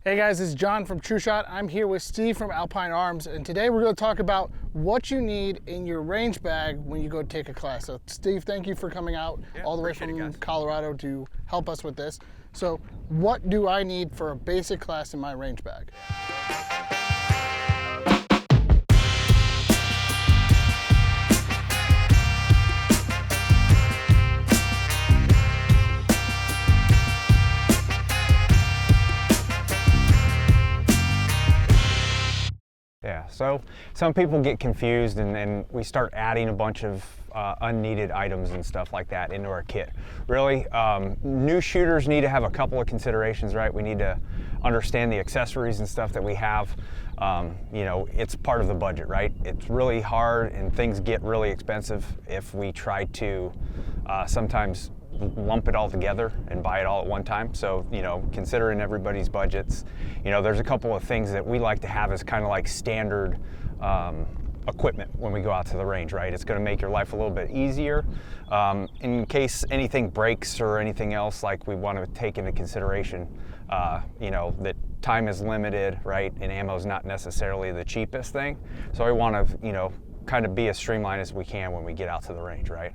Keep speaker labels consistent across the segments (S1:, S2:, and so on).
S1: Hey guys, this is John from TrueShot. I'm here with Steve from Alpine Arms, and today we're going to talk about what you need in your range bag when you go take a class. So Steve, thank you for coming out all the way from Colorado to help us with this. So what do I need for a basic class in my range bag?
S2: Yeah, so some people get confused and then we start adding a bunch of unneeded items and stuff like that into our kit. Really, new shooters need to have a couple of considerations, right? We need to understand the accessories and stuff that we have. You know, it's part of the budget, right? It's really hard and things get really expensive if we try to sometimes lump it all together and buy it all at one time. So, you know, considering everybody's budgets, you know, there's a couple of things that we like to have as kind of like standard equipment when we go out to the range, right? It's going to make your life a little bit easier. In case anything breaks or anything else, like we want to take into consideration, you know, that time is limited, right? And ammo is not necessarily the cheapest thing. So we want to, you know, kind of be as streamlined as we can when we get out to the range, right?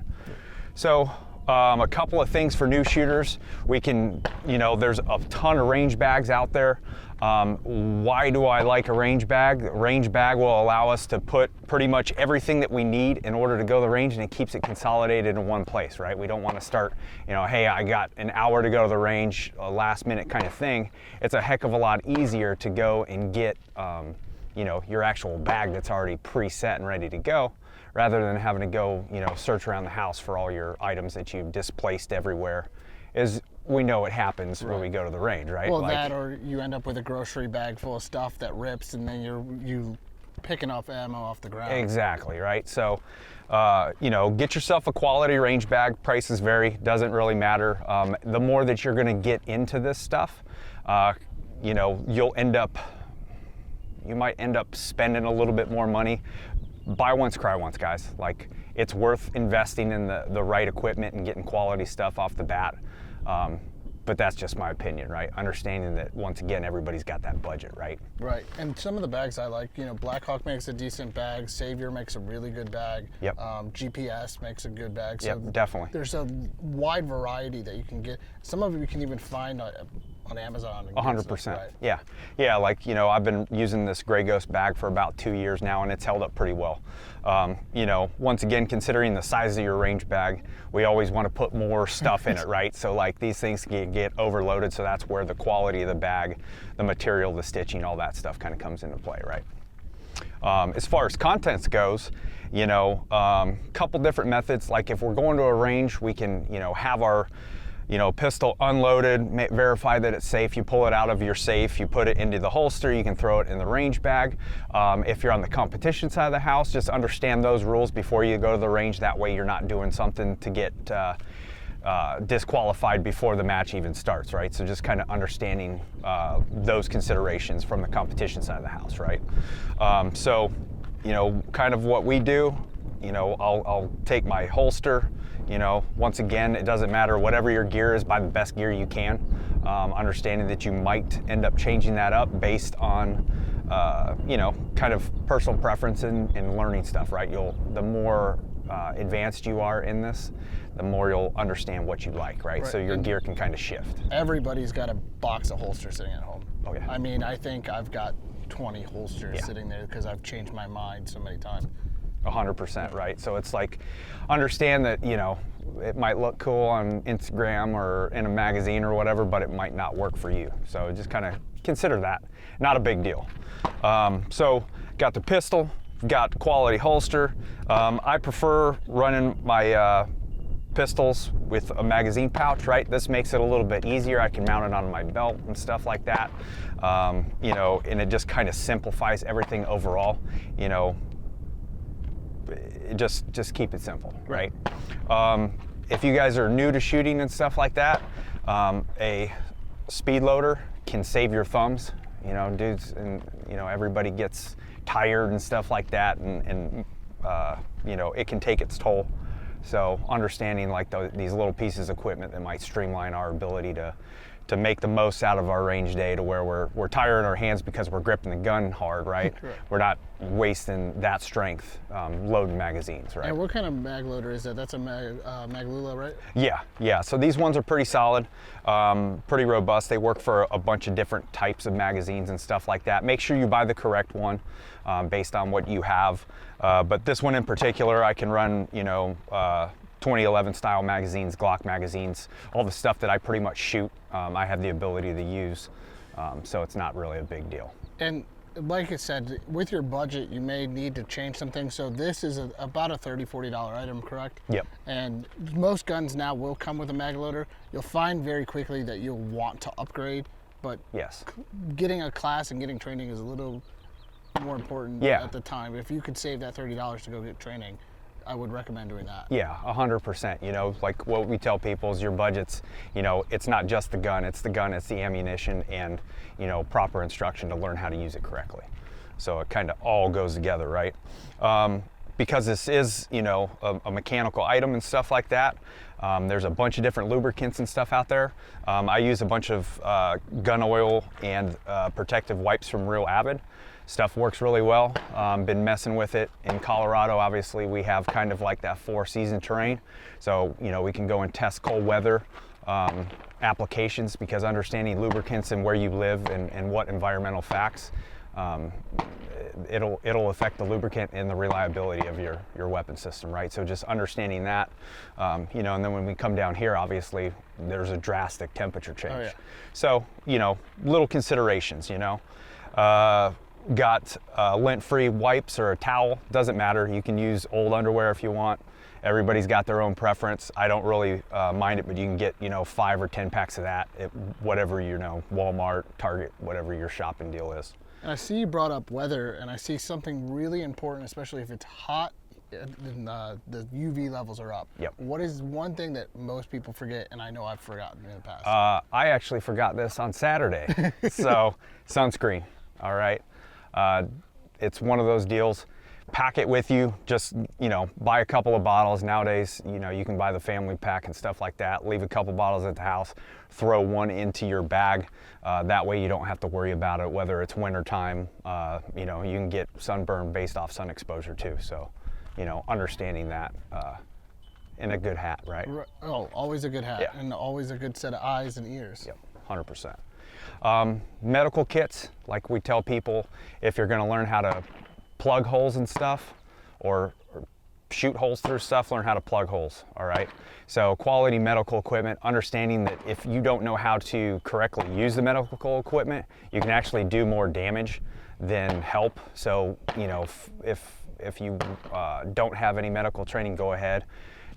S2: So, a couple of things for new shooters. We can, you know, there's a ton of range bags out there. Why do I like a range bag? A range bag will allow us to put pretty much everything that we need in order to go to the range, and it keeps it consolidated in one place, right? We don't want to start, you know, hey, I got an hour to go to the range, a last minute kind of thing. It's a heck of a lot easier to go and get, you know, your actual bag that's already preset and ready to go, rather than having to go, you know, search around the house for all your items that you've displaced everywhere. Is we know it happens when we go to the range, right?
S1: Well, like, that or you end up with a grocery bag full of stuff that rips, and then you picking up ammo off the ground.
S2: Exactly, right? So, you know, get yourself a quality range bag. Prices vary, doesn't really matter. The more that you're going to get into this stuff, you know, you might end up spending a little bit more money. Buy once, cry once, guys. Like, it's worth investing in the right equipment and getting quality stuff off the bat. But that's just my opinion, right? Understanding that, once again, everybody's got that budget, right?
S1: Right, and some of the bags I like, you know, Blackhawk makes a decent bag, Savior makes a really good bag,
S2: yep.
S1: GPS makes a good bag. So
S2: yep, definitely.
S1: There's a wide variety that you can get. Some of it you can even find on Amazon.
S2: 100%,
S1: right?
S2: yeah. Yeah, like, you know, I've been using this Grey Ghost bag for about 2 years now, and it's held up pretty well. You know, once again, considering the size of your range bag, we always want to put more stuff in it, right? So, like, these things get overloaded, so that's where the quality of the bag, the material, the stitching, all that stuff kind of comes into play, right? As far as contents goes, you know, couple different methods. Like, if we're going to a range, we can, you know, have our, you know, pistol unloaded, verify that it's safe. You pull it out of your safe, you put it into the holster, you can throw it in the range bag. If you're on the competition side of the house, just understand those rules before you go to the range. That way you're not doing something to get disqualified before the match even starts, right? So just kind of understanding those considerations from the competition side of the house, right? So, you know, kind of what we do, you know, I'll take my holster. You know, once again, it doesn't matter, whatever your gear is, buy the best gear you can. Understanding that you might end up changing that up based on, you know, kind of personal preference and learning stuff, right? The more advanced you are in this, the more you'll understand what you like, right? So your gear can kind of shift.
S1: Everybody's got a box of holsters sitting at home.
S2: Oh, yeah.
S1: I mean, I think I've got 20 holsters sitting there because I've changed my mind so many times.
S2: 100%, right? So it's like, understand that, you know, it might look cool on Instagram or in a magazine or whatever, but it might not work for you. So just kind of consider that. Not a big deal. So got the pistol, got quality holster. I prefer running my pistols with a magazine pouch, right? This makes it a little bit easier. I can mount it on my belt and stuff like that. You know, and it just kind of simplifies everything overall. You know, just keep it simple, right? If you guys are new to shooting and stuff like that, a speed loader can save your thumbs. You know, dudes, and you know, everybody gets tired and stuff like that, and you know, it can take its toll. So understanding like these little pieces of equipment that might streamline our ability to to make the most out of our range day, to where we're tired in our hands because we're gripping the gun hard, right?
S1: Correct.
S2: We're not wasting that strength loading magazines, right?
S1: And what kind of mag loader is that? That's a Maglula, right?
S2: Yeah. So these ones are pretty solid, pretty robust. They work for a bunch of different types of magazines and stuff like that. Make sure you buy the correct one based on what you have. But this one in particular, I can run, 2011 style magazines, Glock magazines, all the stuff that I pretty much shoot, I have the ability to use. So it's not really a big deal.
S1: And like I said, with your budget, you may need to change some things. So this is about a $30, $40 item, correct?
S2: Yep.
S1: And most guns now will come with a mag loader. You'll find very quickly that you'll want to upgrade, but
S2: yes,
S1: getting a class and getting training is a little more important at the time. If you could save that $30 to go get training, I would recommend doing that.
S2: Yeah, 100%. Like what we tell people is your budget's, it's not just the gun, it's the ammunition, and, proper instruction to learn how to use it correctly. So it kind of all goes together, right? Because this is, a mechanical item and stuff like that, there's a bunch of different lubricants and stuff out there. I use a bunch of gun oil and protective wipes from Real Avid. Stuff works really well. Been messing with it in Colorado. Obviously, we have kind of like that 4-season terrain. So, we can go and test cold weather applications, because understanding lubricants and where you live and what environmental facts, it'll affect the lubricant and the reliability of your weapon system, right? So just understanding that, and then when we come down here, obviously, there's a drastic temperature change.
S1: Oh, yeah.
S2: So, little considerations, Got lint-free wipes or a towel, doesn't matter. You can use old underwear if you want. Everybody's got their own preference. I don't really mind it, but you can get 5 or 10 packs of that at whatever, Walmart, Target, whatever your shopping deal is.
S1: And I see you brought up weather, and I see something really important, especially if it's hot and the UV levels are up.
S2: Yep.
S1: What is one thing that most people forget, and I know I've forgotten in the past?
S2: I actually forgot this on Saturday. So sunscreen, all right? It's one of those deals. Pack it with you. Just, buy a couple of bottles. Nowadays, you can buy the family pack and stuff like that. Leave a couple bottles at the house. Throw one into your bag. That way you don't have to worry about it, whether it's winter time. You can get sunburn based off sun exposure too. So, understanding that. And a good hat, right?
S1: Oh, always a good hat,
S2: Yeah.
S1: and always a good set of eyes and ears.
S2: Yep, 100%. Medical kits, like we tell people, if you're going to learn how to plug holes and stuff, or shoot holes through stuff, learn how to plug holes, all right? So quality medical equipment, understanding that if you don't know how to correctly use the medical equipment, you can actually do more damage than help. So, if you don't have any medical training, go ahead.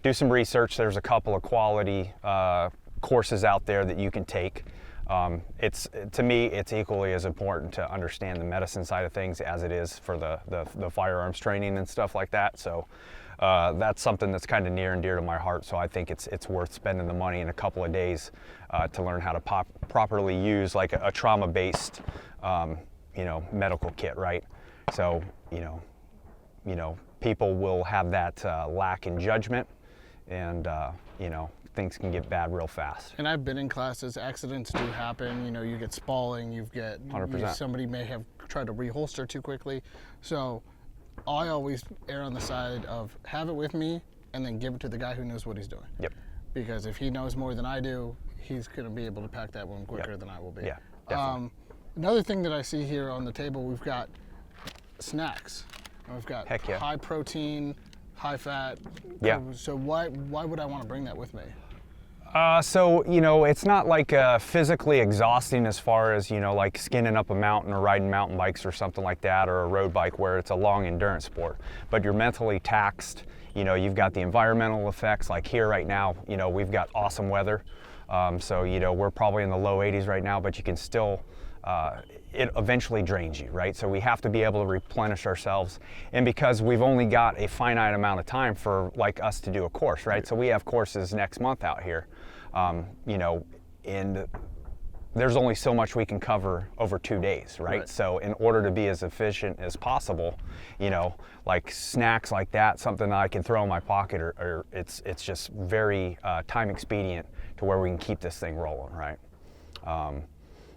S2: Do some research. There's a couple of quality courses out there that you can take. To me, it's equally as important to understand the medicine side of things as it is for the firearms training and stuff like that. So that's something that's kind of near and dear to my heart. So I think it's worth spending the money in a couple of days to learn how to properly use like a trauma-based, medical kit, right? So people will have that lack in judgment, and things can get bad real fast.
S1: And I've been in classes, accidents do happen, you get spalling,
S2: 100%.
S1: Somebody may have tried to reholster too quickly. So I always err on the side of have it with me and then give it to the guy who knows what he's doing.
S2: Yep.
S1: Because if he knows more than I do, he's going to be able to pack that one quicker than I will be.
S2: Yeah, definitely.
S1: Another thing that I see here on the table, we've got snacks. We've got high protein, high fat.
S2: Yeah.
S1: So why would I want to bring that with me?
S2: So, it's not like physically exhausting as far as, like skinning up a mountain or riding mountain bikes or something like that, or a road bike where it's a long endurance sport. But you're mentally taxed. You've got the environmental effects. Like here right now, we've got awesome weather. So, we're probably in the low 80s right now, but you can still, it eventually drains you, right? So we have to be able to replenish ourselves. And because we've only got a finite amount of time for like us to do a course, right? So we have courses next month out here, and there's only so much we can cover over 2 days, right? So in order to be as efficient as possible, like snacks like that, something that I can throw in my pocket, or it's just very time expedient to where we can keep this thing rolling, right?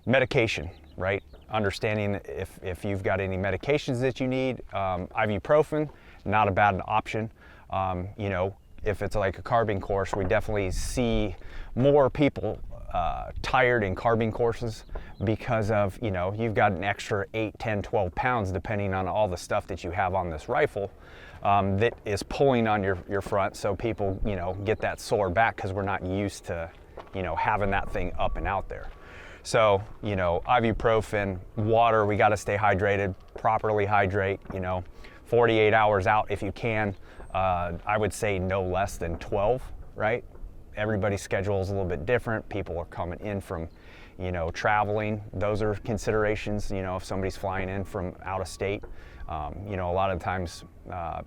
S2: Medication, right? Understanding if you've got any medications that you need. Ibuprofen, not a bad option. You know, if it's like a carbine course, we definitely see more people tired in carbine courses because of, you know, you've got an extra 8, 10, 12 pounds depending on all the stuff that you have on this rifle that is pulling on your front, so people, you know, get that sore back because we're not used to, you know, having that thing up and out there. So, you know, ibuprofen, water, we got to stay hydrated, properly hydrate, you know, 48 hours out if you can. I would say no less than 12, right? Everybody's schedule is a little bit different. People are coming in from, you know, traveling. Those are considerations, you know, if somebody's flying in from out of state. You know, a lot of times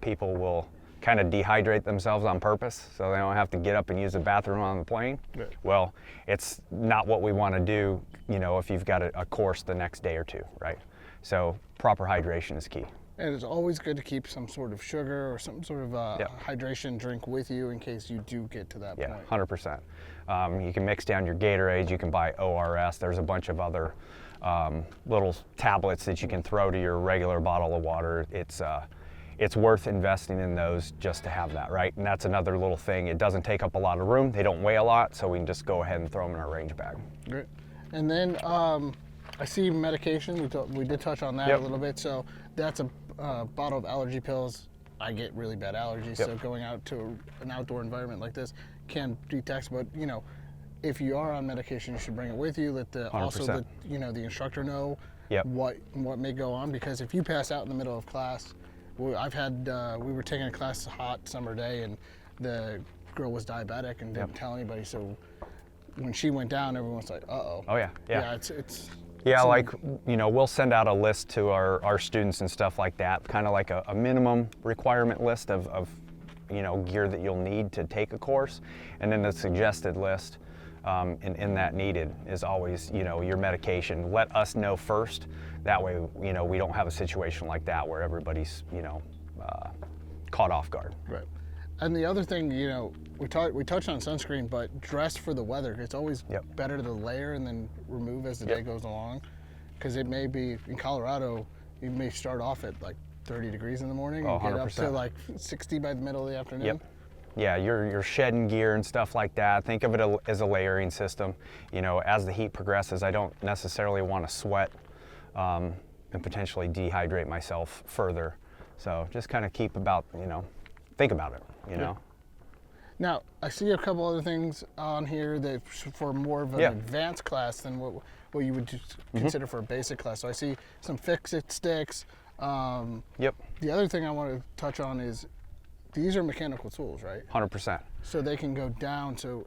S2: people will kind of dehydrate themselves on purpose so they don't have to get up and use the bathroom on the plane. Right. Well, it's not what we want to do, you know, if you've got a course the next day or two, right? So proper hydration is key.
S1: And it's always good to keep some sort of sugar or some sort of hydration drink with you in case you do get to that point.
S2: Yeah, 100%. You can mix down your Gatorades, you can buy ORS, there's a bunch of other little tablets that you can throw to your regular bottle of water. It's worth investing in those just to have that, right? And that's another little thing. It doesn't take up a lot of room, they don't weigh a lot, so we can just go ahead and throw them in our range bag.
S1: Great. And then I see medication, we did touch on that a little bit, so that's a bottle of allergy pills. I get really bad allergies, so going out to an outdoor environment like this can detect, but you know, if you are on medication, you should bring it with you. Let the 100%. Also the, you know, the instructor know what may go on, because if you pass out in the middle of class, I've had we were taking a class a hot summer day and the girl was diabetic and didn't tell anybody, so when she went down, everyone's like, uh-oh.
S2: Oh yeah.
S1: Yeah, it's
S2: yeah, like, you know, we'll send out a list to our students and stuff like that, kind of like a minimum requirement list of, you know, gear that you'll need to take a course, and then the suggested list in that needed is always, you know, your medication. Let us know first. That way, you know, we don't have a situation like that where everybody's, you know, caught off guard.
S1: Right. And the other thing, you know, we touched on sunscreen, but dress for the weather. It's always better to layer and then remove as the day goes along, because it may be, in Colorado, you may start off at like 30 degrees in the morning and get up to like 60 by the middle of the afternoon.
S2: Yep. Yeah, you're shedding gear and stuff like that. Think of it as a layering system. You know, as the heat progresses, I don't necessarily want to sweat and potentially dehydrate myself further. So just kind of keep about, you know, think about it, you know.
S1: Now, I see a couple other things on here that for more of an advanced class than what you would just consider for a basic class. So I see some fix-it sticks. The other thing I want to touch on is these are mechanical tools, right?
S2: 100%.
S1: So they can go down. So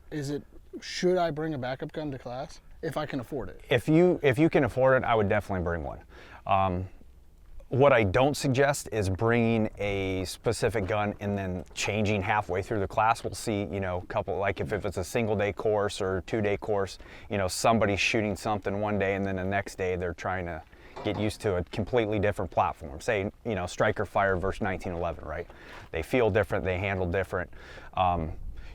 S1: should I bring a backup gun to class if I can afford it?
S2: If you can afford it, I would definitely bring one. What I don't suggest is bringing a specific gun and then changing halfway through the class. We'll see, you know, like if it's a single day course or 2-day course, you know, somebody's shooting something one day and then the next day they're trying to get used to a completely different platform. Say, you know, striker fire versus 1911, right? They feel different, they handle different.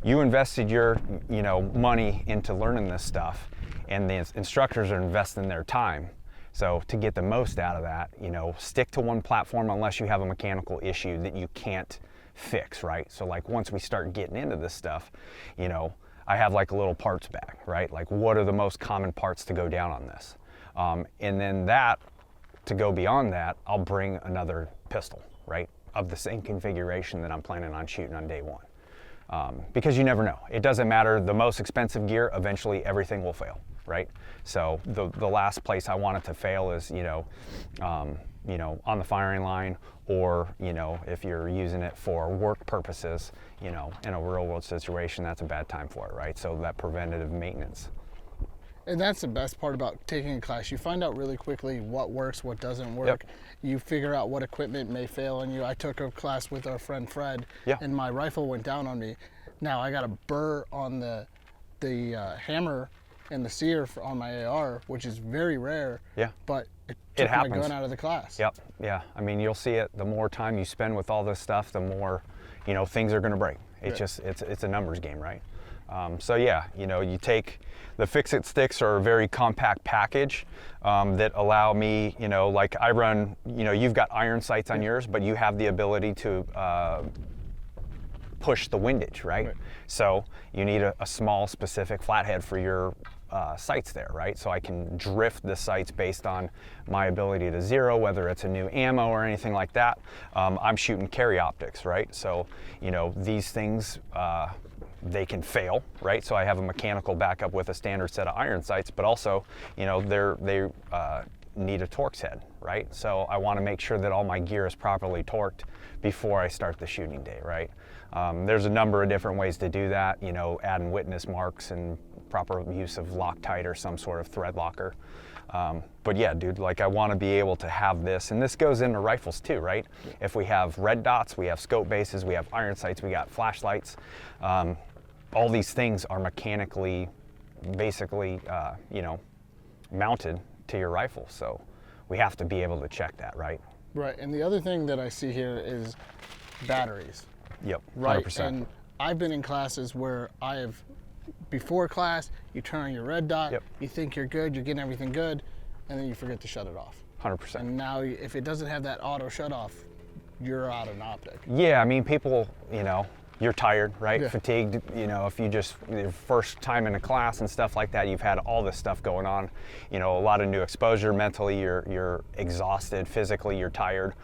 S2: You invested your, you know, money into learning this stuff, and the instructors are investing their time. So to get the most out of that, you know, stick to one platform unless you have a mechanical issue that you can't fix, right? So like once we start getting into this stuff, you know, I have like a little parts bag, right? Like what are the most common parts to go down on this? And then to go beyond that, I'll bring another pistol, right? Of the same configuration that I'm planning on shooting on day one. Because you never know. It doesn't matter, the most expensive gear, eventually everything will fail. Right? So the last place I want it to fail is, you know, on the firing line, or, you know, if you're using it for work purposes, you know, in a real world situation, that's a bad time for it, right? So that preventative maintenance.
S1: And that's the best part about taking a class. You find out really quickly what works, what doesn't work. You figure out what equipment may fail on you. I took a class with our friend Fred, and my rifle went down on me. Now I got a burr on the hammer and the sear on my AR, which is very rare. But it took my gun out of the class.
S2: Yeah. I mean, you'll see it. The more time you spend with all this stuff, the more, you know, things are going to break. It's just it's a numbers game, right? So yeah, you know, you take the fix-it sticks are a very compact package that allow me, you know, like I run, you know, you've got iron sights on yours, but you have the ability to push the windage, right? So you need a small specific flathead for your sights there, right? So I can drift the sights based on my ability to zero, whether it's a new ammo or anything like that. I'm shooting carry optics, right? So, you know, these things, they can fail, right? So I have a mechanical backup with a standard set of iron sights, but also, you know, they need a Torx head, right? So I want to make sure that all my gear is properly torqued before I start the shooting day, right? There's a number of different ways to do that, you know, adding witness marks and proper use of Loctite or some sort of thread locker. But yeah, dude, like I want to be able to have this, and this goes into rifles too, right? If we have red dots, we have scope bases, we have iron sights, we got flashlights. All these things are mechanically, basically, you know, mounted to your rifle. So we have to be able to check that, right?
S1: Right, and the other thing that I see here is batteries.
S2: Yep, 100%.
S1: Right, and I've been in classes where I have, before class, you turn on your red dot, you think you're good, you're getting everything good, and then you forget to shut it off.
S2: 100%.
S1: And now if it doesn't have that auto shut off, you're out of an optic.
S2: Yeah, I mean, people, you know, you're tired, right? Fatigued, you know, if you just, your first time in a class and stuff like that, you've had all this stuff going on, you know, a lot of new exposure, mentally you're exhausted, physically you're tired.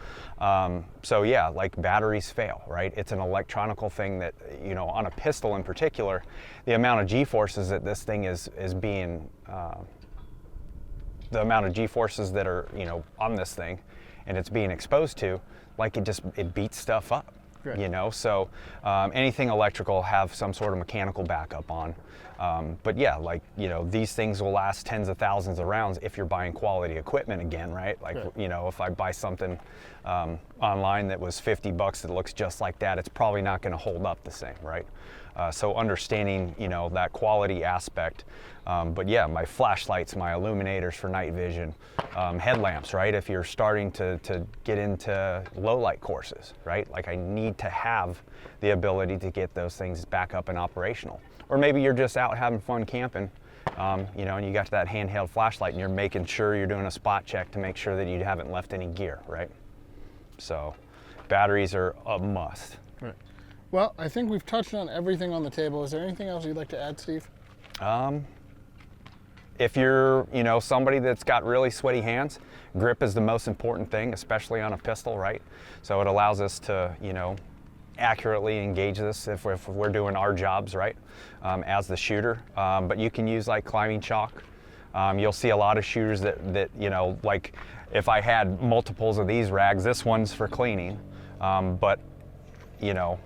S2: So yeah, like batteries fail, right? It's an electronical thing that, you know, on a pistol in particular, the amount of G-forces that this thing is being, the amount of G-forces that are, you know, on this thing and it's being exposed to, like it beats stuff up. You know, so anything electrical have some sort of mechanical backup on. But yeah, like, you know, these things will last tens of thousands of rounds if you're buying quality equipment again, right? Like, you know, if I buy something online that was $50 that looks just like that, it's probably not going to hold up the same, right? So understanding, you know, that quality aspect. But yeah, my flashlights, my illuminators for night vision, headlamps, right? If you're starting to get into low light courses, right? Like I need to have the ability to get those things back up and operational. Or maybe you're just out having fun camping, you know, and you got that handheld flashlight and you're making sure you're doing a spot check to make sure that you haven't left any gear, right? So batteries are a must.
S1: Right. Well, I think we've touched on everything on the table. Is there anything else you'd like to add, Steve?
S2: If you're, you know, somebody that's got really sweaty hands, grip is the most important thing, especially on a pistol, right? So it allows us to, you know, accurately engage this if we're doing our jobs, right, as the shooter. But you can use like climbing chalk. You'll see a lot of shooters that, you know, like if I had multiples of these rags, this one's for cleaning, but you know,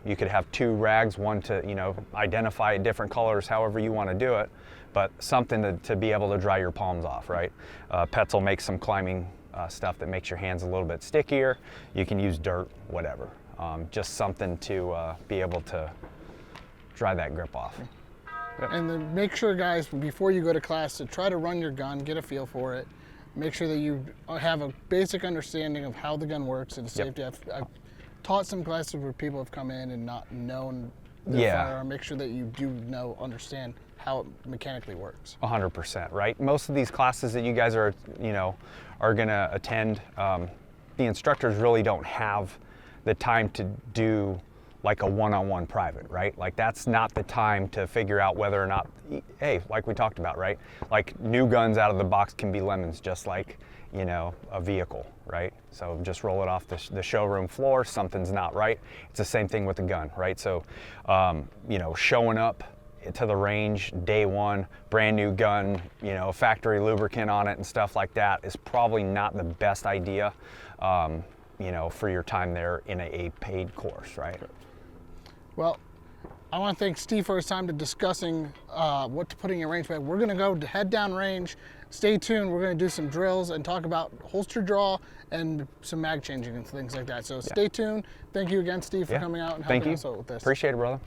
S2: you could have two rags, one to, you know, identify different colors, however you want to do it, but something to be able to dry your palms off, right? Petzl makes some climbing stuff that makes your hands a little bit stickier. You can use dirt, whatever. Just something to be able to dry that grip off.
S1: And then make sure, guys, before you go to class, to try to run your gun, get a feel for it. Make sure that you have a basic understanding of how the gun works and the safety. I've taught some classes where people have come in and not known the firearm. Make sure that you do understand how it mechanically works.
S2: 100%, right? Most of these classes that you guys are, you know, are gonna attend, the instructors really don't have the time to do like a one-on-one private, right? Like that's not the time to figure out whether or not, hey, like we talked about, right? Like new guns out of the box can be lemons, just like, you know, a vehicle, right? So just roll it off the showroom floor, something's not right. It's the same thing with the gun, right? So, you know, showing up to the range day one, brand new gun, you know, factory lubricant on it and stuff like that is probably not the best idea, you know, for your time there in a paid course, right?
S1: Well, I want to thank Steve for his time to discussing what to put in your range bag. We're going to go head down range. Stay tuned. We're going to do some drills and talk about holster draw and some mag changing and things like that. So stay tuned. Thank you again, Steve, for coming out and helping us out with this.
S2: Appreciate it, brother.